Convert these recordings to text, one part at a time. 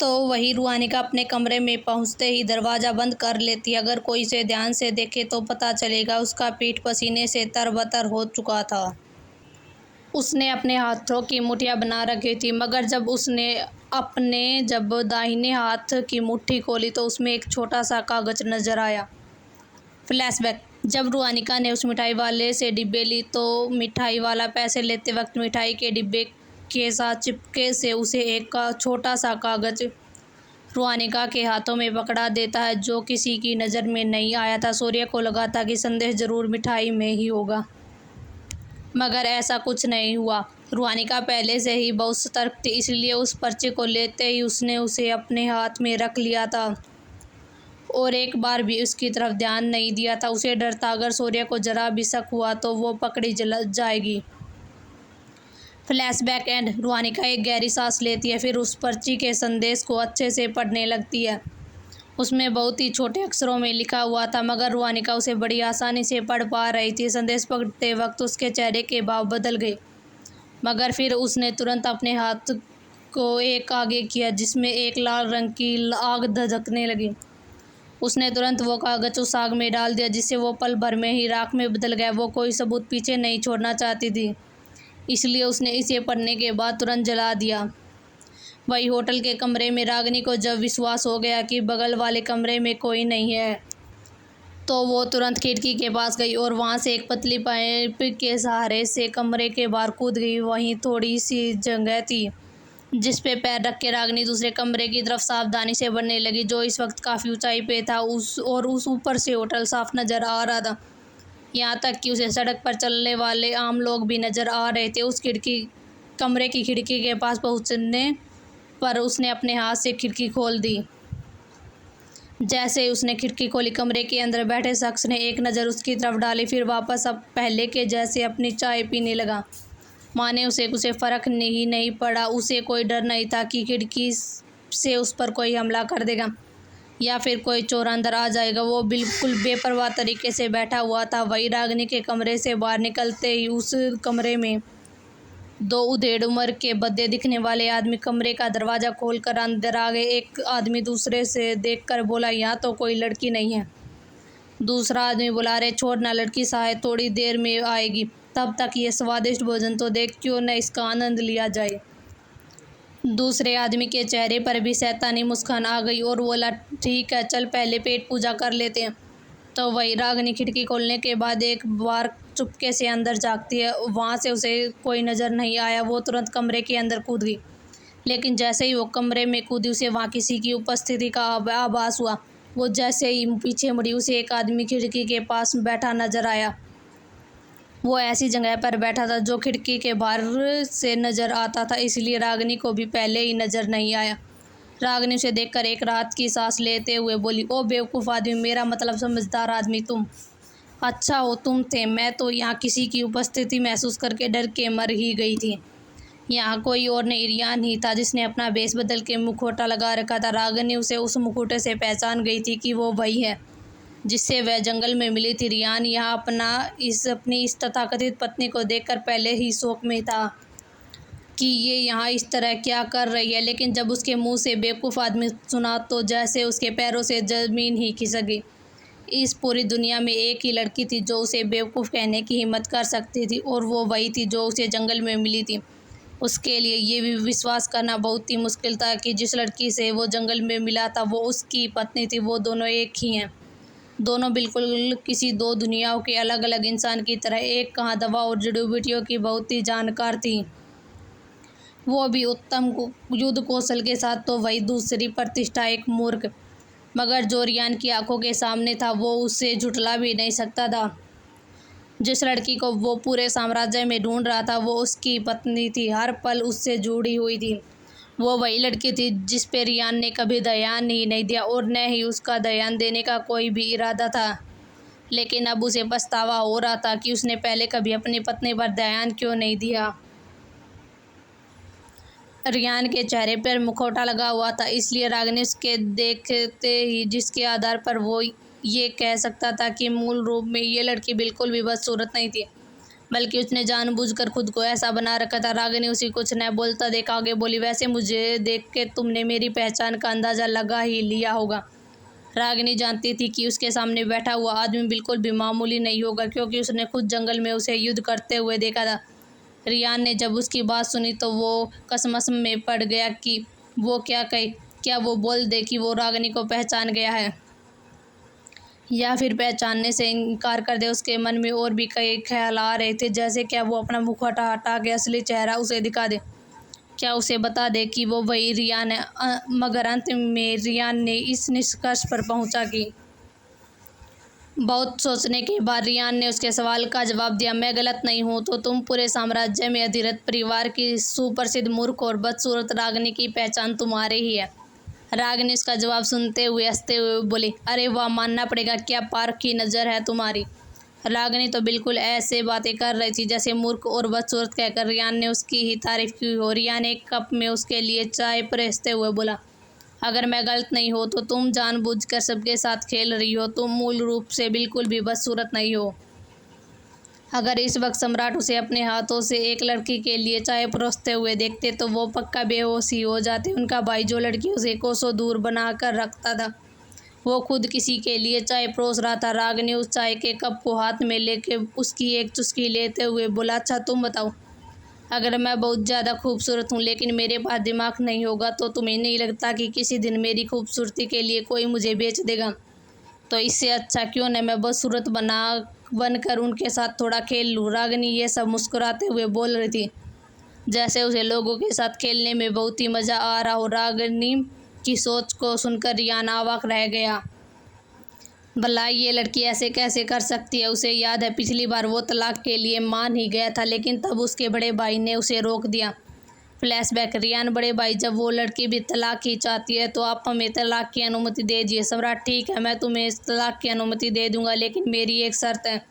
तो वही रुहानिका अपने कमरे में पहुंचते ही दरवाज़ा बंद कर लेती। अगर कोई इसे ध्यान से देखे तो पता चलेगा उसका पीठ पसीने से तरबतर हो चुका था। उसने अपने हाथों की मुट्ठियाँ बना रखी थी, मगर जब दाहिने हाथ की मुट्ठी खोली तो उसमें एक छोटा सा कागज़ नज़र आया। फ्लैशबैक। जब रुहानिका ने उस मिठाई वाले से डिब्बे ली तो मिठाई वाला पैसे लेते वक्त मिठाई के डिब्बे के साथ चिपके से उसे एक छोटा सा कागज़ रुहानिका के हाथों में पकड़ा देता है, जो किसी की नज़र में नहीं आया था। सूर्य को लगा था कि संदेश ज़रूर मिठाई में ही होगा, मगर ऐसा कुछ नहीं हुआ। रुहानिका पहले से ही बहुत सतर्क थी, इसलिए उस पर्चे को लेते ही उसने उसे अपने हाथ में रख लिया था और एक बार भी उसकी तरफ ध्यान नहीं दिया था। उसे डर था अगर सूर्य को जरा भी शक हुआ तो वो पकड़ी जाएगी। Flashback and. रुहानिका एक गहरी सांस लेती है, फिर उस पर्ची के संदेश को अच्छे से पढ़ने लगती है। उसमें बहुत ही छोटे अक्षरों में लिखा हुआ था, मगर रुहानिका उसे बड़ी आसानी से पढ़ पा रही थी। संदेश पढ़ते वक्त उसके चेहरे के भाव बदल गए, मगर फिर उसने तुरंत अपने हाथ को एक आगे किया जिसमें एक लाल रंग की आग धधकने लगी। उसने तुरंत वो कागज़ उस आग में डाल दिया, जिससे वो पल भर में ही राख में बदल गया। वो कोई सबूत पीछे नहीं छोड़ना चाहती थी, इसलिए उसने इसे पढ़ने के बाद तुरंत जला दिया। वही होटल के कमरे में रागिनी को जब विश्वास हो गया कि बगल वाले कमरे में कोई नहीं है, तो वो तुरंत खिड़की के पास गई और वहाँ से एक पतली पाइप के सहारे से कमरे के बाहर कूद गई। वहीं थोड़ी सी जगह थी जिस पे पैर रख के रागिनी दूसरे कमरे की तरफ सावधानी से बढ़ने लगी, जो इस वक्त काफ़ी ऊंचाई पे था। उस ऊपर से होटल साफ नज़र आ रहा था, यहाँ तक कि उसे सड़क पर चलने वाले आम लोग भी नज़र आ रहे थे। कमरे की खिड़की के पास पहुँचने पर उसने अपने हाथ से खिड़की खोल दी। जैसे ही उसने खिड़की खोली, कमरे के अंदर बैठे शख्स ने एक नज़र उसकी तरफ डाली, फिर वापस अब पहले के जैसे अपनी चाय पीने लगा। माने उसे फ़र्क ही नहीं पड़ा। उसे कोई डर नहीं था कि खिड़की से उस पर कोई हमला कर देगा या फिर कोई चोर अंदर आ जाएगा। वो बिल्कुल बेपरवाह तरीके से बैठा हुआ था। वही रागिनी के कमरे से बाहर निकलते ही उस कमरे में दो उधेड़ उम्र के भद्दे दिखने वाले आदमी कमरे का दरवाज़ा खोलकर अंदर आ गए। एक आदमी दूसरे से देखकर बोला, यहाँ तो कोई लड़की नहीं है। दूसरा आदमी बोला, अरे छोड़ ना, लड़की शायद थोड़ी देर में आएगी, तब तक ये स्वादिष्ट भोजन तो देख, क्यों न इसका आनंद लिया जाए। दूसरे आदमी के चेहरे पर भी शैतानी मुस्कान आ गई और बोला, ठीक है, चल पहले पेट पूजा कर लेते हैं। तो वही रागिनी खिड़की खोलने के बाद एक बार चुपके से अंदर झाँकती है। वहाँ से उसे कोई नज़र नहीं आया। वो तुरंत कमरे के अंदर कूद गई, लेकिन जैसे ही वो कमरे में कूदी उसे वहाँ किसी की उपस्थिति का आभास हुआ। वो जैसे ही पीछे मुड़ी, उसे एक आदमी खिड़की के पास बैठा नज़र आया। वो ऐसी जगह पर बैठा था जो खिड़की के बाहर से नज़र आता था, इसलिए रागिनी को भी पहले ही नज़र नहीं आया। रागिनी उसे देखकर एक राहत की सांस लेते हुए बोली, ओ बेवकूफ़ आदमी, मेरा मतलब समझदार आदमी तुम। अच्छा हो तुम थे, मैं तो यहाँ किसी की उपस्थिति महसूस करके डर के मर ही गई थी। यहाँ कोई और नहीं, रियान ही था, जिसने अपना भेष बदल के मुखौटा लगा रखा था। रागिनी उसे उस मुखौटे से पहचान गई थी कि वो वही है जिससे वह जंगल में मिली थी। रियान यहाँ अपनी इस तथाकथित पत्नी को देखकर पहले ही शौक में था कि ये यहाँ इस तरह क्या कर रही है, लेकिन जब उसके मुंह से बेवकूफ़ आदमी सुना तो जैसे उसके पैरों से ज़मीन ही खिसक गई। इस पूरी दुनिया में एक ही लड़की थी जो उसे बेवकूफ़ कहने की हिम्मत कर सकती थी, और वो वही थी जो उसे जंगल में मिली थी। उसके लिए ये भी विश्वास करना बहुत ही मुश्किल था कि जिस लड़की से वो जंगल में मिला था वो उसकी पत्नी थी। वो दोनों एक ही हैं, दोनों बिल्कुल किसी दो दुनियाओं के अलग अलग इंसान की तरह। एक कहाँ दवा और जड़ी बूटियों की बहुत ही जानकार थी, वो भी उत्तम युद्ध कौशल के साथ, तो वही दूसरी प्रतिष्ठा एक मूर्ख। मगर जो रियान की आंखों के सामने था वो उससे झुठला भी नहीं सकता था। जिस लड़की को वो पूरे साम्राज्य में ढूंढ रहा था वो उसकी पत्नी थी, हर पल उससे जुड़ी हुई थी। वो वही लड़की थी जिस पे रियान ने कभी ध्यान ही नहीं दिया और न ही उसका ध्यान देने का कोई भी इरादा था। लेकिन अब उसे पछतावा हो रहा था कि उसने पहले कभी अपनी पत्नी पर ध्यान क्यों नहीं दिया। रियान के चेहरे पर मुखौटा लगा हुआ था, इसलिए रागिनी उसके देखते ही जिसके आधार पर वो ये कह सकता था कि मूल रूप में ये लड़की बिल्कुल भी बदसूरत नहीं थी, बल्कि उसने जानबूझकर खुद को ऐसा बना रखा था। रागिनी उसी कुछ न बोलता देख आगे बोली, वैसे मुझे देख के तुमने मेरी पहचान का अंदाज़ा लगा ही लिया होगा। रागिनी जानती थी कि उसके सामने बैठा हुआ आदमी बिल्कुल भी मामूली नहीं होगा, क्योंकि उसने खुद जंगल में उसे युद्ध करते हुए देखा था। रियान ने जब उसकी बात सुनी तो वो कसमस में पड़ गया कि वो क्या कहे। क्या वो बोल दे कि वो रागिनी को पहचान गया है, या फिर पहचानने से इनकार कर दे। उसके मन में और भी कई ख्याल आ रहे थे, जैसे क्या वो अपना मुखौटा हटा के असली चेहरा उसे दिखा दे, क्या उसे बता दे कि वो वही रियान है। मगर अंत में रियान ने इस निष्कर्ष पर पहुंचा कि बहुत सोचने के बाद रियान ने उसके सवाल का जवाब दिया, मैं गलत नहीं हूँ तो तुम पूरे साम्राज्य में अधिरथ परिवार की सुप्रसिद्ध मूर्ख और बदसूरत रागिनी की पहचान तुम्हारे ही है। रागिनी उसका जवाब सुनते हुए हंसते हुए बोली, अरे वाह, मानना पड़ेगा, क्या पार्क की नज़र है तुम्हारी। रागिनी तो बिल्कुल ऐसे बातें कर रही थी जैसे मूर्ख और बदसूरत कहकर रियान ने उसकी ही तारीफ की हो। रियान एक कप में उसके लिए चाय परोसते हुए बोला, अगर मैं गलत नहीं हो तो तुम जानबूझकर सबके साथ खेल रही हो, तुम मूल रूप से बिल्कुल भी बदसूरत नहीं हो। अगर इस वक्त सम्राट उसे अपने हाथों से एक लड़की के लिए चाय परोसते हुए देखते तो वो पक्का बेहोश ही हो जाते। उनका भाई जो लड़की उसे कोसों दूर बना कर रखता था, वो खुद किसी के लिए चाय परोस रहा था। रागिनी उस चाय के कप को हाथ में लेके उसकी एक चुस्की लेते हुए बोला, अच्छा तुम बताओ, अगर मैं बहुत ज़्यादा खूबसूरत हूँ लेकिन मेरे पास दिमाग नहीं होगा तो तुम्हें नहीं लगता कि किसी दिन मेरी खूबसूरती के लिए कोई मुझे बेच देगा? तो इससे अच्छा क्यों न मैं बदसूरत बनकर उनके साथ थोड़ा खेल लूँ। रागिनी ये सब मुस्कुराते हुए बोल रही थी, जैसे उसे लोगों के साथ खेलने में बहुत ही मज़ा आ रहा हो। रागिनी की सोच को सुनकर रियान अवाक रह गया। भला ये लड़की ऐसे कैसे कर सकती है। उसे याद है पिछली बार वो तलाक के लिए मान ही गया था, लेकिन तब उसके बड़े भाई ने उसे रोक दिया। फ्लैशबैक, रियान, बड़े भाई, जब वो लड़की भी तलाक ही चाहती है तो आप हमें तलाक की अनुमति दे दीजिए। सम्राट, ठीक है, मैं तुम्हें इस तलाक की अनुमति दे दूंगा, लेकिन मेरी एक शर्त है,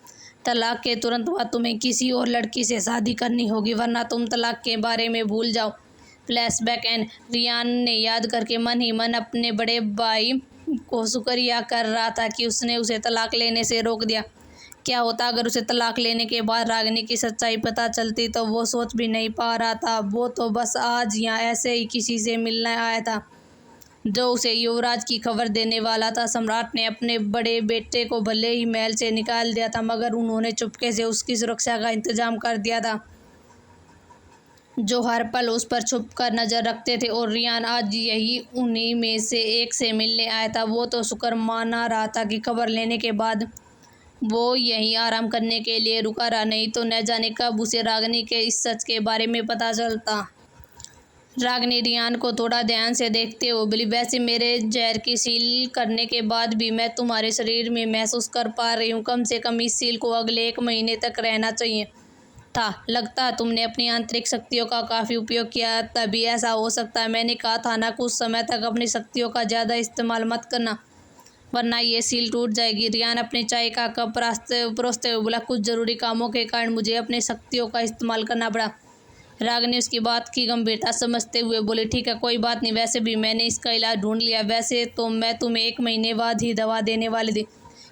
तलाक के तुरंत बाद तुम्हें किसी और लड़की से शादी करनी होगी, वरना तुम तलाक के बारे में भूल जाओ। फ्लैशबैक एंड रियान ने याद करके मन ही मन अपने बड़े भाई को शुक्रिया कर रहा था कि उसने उसे तलाक लेने से रोक दिया। क्या होता अगर उसे तलाक लेने के बाद रागिनी की सच्चाई पता चलती, तो वो सोच भी नहीं पा रहा था। वो तो बस आज यहाँ ऐसे ही किसी से मिलने आया था जो उसे युवराज की खबर देने वाला था। सम्राट ने अपने बड़े बेटे को भले ही महल से निकाल दिया था, मगर उन्होंने चुपके से उसकी सुरक्षा का इंतजाम कर दिया था, जो हर पल उस पर छुप कर नज़र रखते थे। और रियान आज यही उन्हीं में से एक से मिलने आया था। वो तो शुक्र मना रहा था कि खबर लेने के बाद वो यहीं आराम करने के लिए रुका रहा, नहीं तो न जाने कब उसे रागिनी के इस सच के बारे में पता चलता। रागिनी रियान को थोड़ा ध्यान से देखते हुए बोली, वैसे मेरे जहर की सील करने के बाद भी मैं तुम्हारे शरीर में महसूस कर पा रही हूँ, कम से कम इस सील को अगले 1 महीने तक रहना चाहिए था। लगता है तुमने अपनी आंतरिक शक्तियों का काफ़ी उपयोग किया, तभी ऐसा हो सकता है। मैंने कहा था ना, कुछ समय तक अपनी शक्तियों का ज़्यादा इस्तेमाल मत करना, वरना ये सील टूट जाएगी। रियान अपने चाय का कप परोसते हुए बोला, कुछ ज़रूरी कामों के कारण मुझे अपनी शक्तियों का इस्तेमाल करना पड़ा। रागिनी उसकी बात की गंभीरता समझते हुए बोले, ठीक है, कोई बात नहीं, वैसे भी मैंने इसका इलाज ढूंढ लिया। वैसे तो मैं तुम्हें 1 महीने बाद ही दवा देने वाली थी,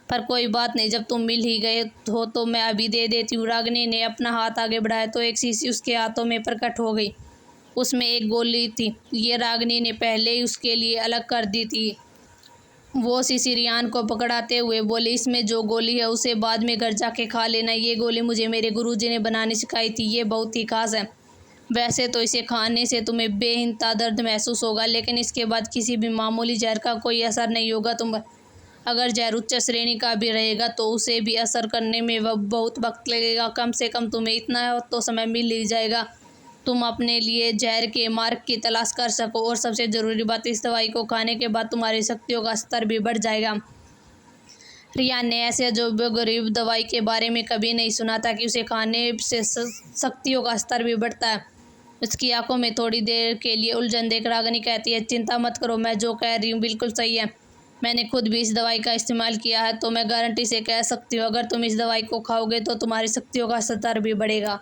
पर कोई बात नहीं, जब तुम मिल ही गए हो तो मैं अभी दे देती हूँ। रागिनी ने अपना हाथ आगे बढ़ाया तो एक शीशी उसके हाथों में प्रकट हो गई। उसमें एक गोली थी। ये रागिनी ने पहले ही उसके लिए अलग कर दी थी। वो शीशी रियान को पकड़ाते हुए बोली, इसमें जो गोली है उसे बाद में घर जाके खा लेना। ये गोली मुझे मेरे गुरुजी ने बनानी सिखाई थी, ये बहुत ही खास है। वैसे तो इसे खाने से तुम्हें बेइंतहा दर्द महसूस होगा, लेकिन इसके बाद किसी भी मामूली जहर का कोई असर नहीं होगा। तुम अगर जहर उच्च श्रेणी का भी रहेगा तो उसे भी असर करने में बहुत वक्त लगेगा। कम से कम तुम्हें इतना तो समय मिल ही जाएगा तुम अपने लिए जहर के मार्ग की तलाश कर सको। और सबसे ज़रूरी बात, इस दवाई को खाने के बाद तुम्हारी शक्तियों का स्तर भी बढ़ जाएगा। रियान ने ऐसे अजूबो गरीब दवाई के बारे में कभी नहीं सुना था कि उसे खाने से शक्तियों का स्तर भी बढ़ता है। उसकी आंखों में थोड़ी देर के लिए उलझन देख रागिनी कहती है, चिंता मत करो, मैं जो कह रही हूँ बिल्कुल सही है। मैंने खुद भी इस दवाई का इस्तेमाल किया है, तो मैं गारंटी से कह सकती हूँ, अगर तुम इस दवाई को खाओगे तो तुम्हारी शक्तियों का स्तर भी बढ़ेगा।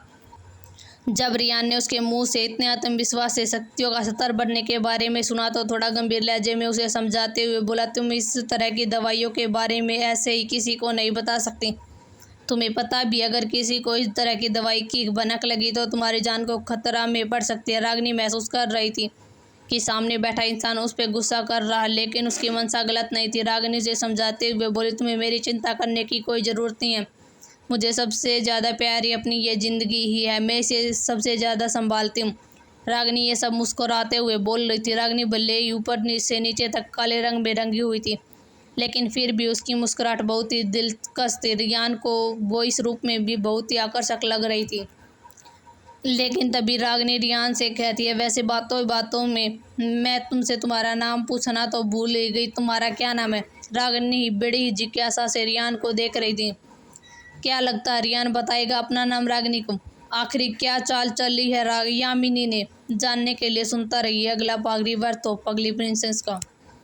जब रियान ने उसके मुंह से इतने आत्मविश्वास से शक्तियों का स्तर बढ़ने के बारे में सुना तो थोड़ा गंभीर लहजे में उसे समझाते हुए बोला, तुम इस तरह की दवाइयों के बारे में ऐसे ही किसी को नहीं बता सकती। तुम्हें पता भी, अगर किसी को इस तरह की दवाई की भनक लगी तो तुम्हारी जान को खतरा में पड़ सकती है। रागिनी महसूस कर रही थी कि सामने बैठा इंसान उस पर गुस्सा कर रहा है, लेकिन उसकी मंशा गलत नहीं थी। रागिनी से समझाते हुए बोली, तुम्हें मेरी चिंता करने की कोई ज़रूरत नहीं है। मुझे सबसे ज़्यादा प्यारी अपनी ये ज़िंदगी ही है, मैं इसे सबसे ज़्यादा संभालती हूँ। रागिनी ये सब मुस्कुराते हुए बोल रही थी। रागिनी भले ही ऊपर से नीचे तक काले रंग में रंगी हुई थी, लेकिन फिर भी उसकी मुस्कुराहट बहुत ही दिलकश थी। रियान को वो इस रूप में भी बहुत ही आकर्षक लग रही थी। लेकिन तभी रागिनी रियान से कहती है, वैसे बातों बातों में मैं तुमसे तुम्हारा नाम पूछना तो भूल ही गई, तुम्हारा क्या नाम है? रागिनी बड़ी जिज्ञासा से रियान को देख रही थी। क्या लगता है रियान बताएगा अपना नाम रागिनी को? आखिर क्या चाल चली है यामिनी ने? जानने के लिए सुनता रहिए अगला पागली वर्थ ऑफ पगली प्रिंसेस का।